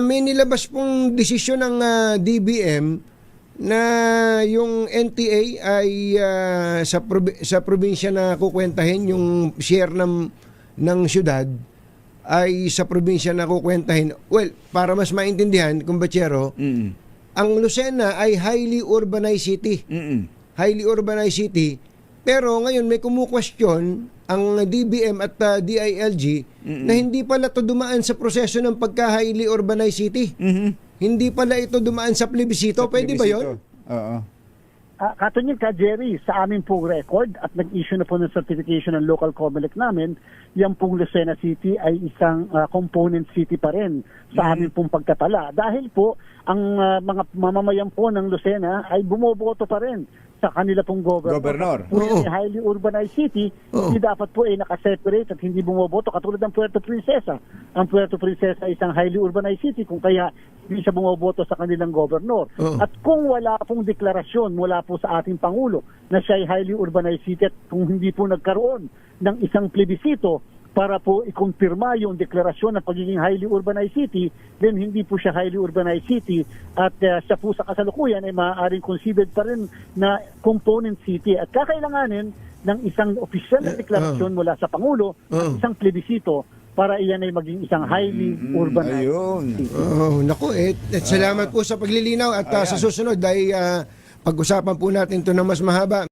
may nilabas pong desisyon ng DBM na yung NTA ay sa probinsya na kukwentahin, yung share ng syudad ay sa probinsya na kukwentahin. Well, para mas maintindihan, kumbachero, ang Lucena ay highly urbanized city. Highly urbanized city. Pero ngayon may kumukwestiyon ang DBM at DILG na hindi pala ito dumaan sa proseso ng pagka-highly urbanized city. Hindi pala ito dumaan sa plebisito. Pwede ba yun? Oo. Katulad ka, Jerry, sa amin pong record at nag-issue na po ng certification ng local COMELEC namin, yan pong Lucena City ay isang component city pa rin sa amin pong pagtatala. Dahil po, ang mga mamamayan po ng Lucena ay bumoboto pa rin sa kanila pong governor. Kung yung highly urbanized city, hindi dapat po ay nakaseparate at hindi bumoboto katulad ng Puerto Princesa. Ang Puerto Princesa ay isang highly urbanized city kung kaya hindi siya bumoboto sa kanilang governor. At kung wala pong deklarasyon mula po sa ating Pangulo na siya ay highly urbanized city at kung hindi po nagkaroon ng isang plebisito para po ikumpirma yung deklarasyon ng pagiging highly urbanized city, then hindi po siya highly urbanized city at siya po sa kasalukuyan ay maaaring considered pa rin na component city at kakailanganin ng isang opisyal na deklarasyon mula sa Pangulo at isang plebisito para iyan ay maging isang highly urbanized city. Naku, salamat po sa paglilinaw at sa susunod ay pag-usapan po natin ito na mas mahaba.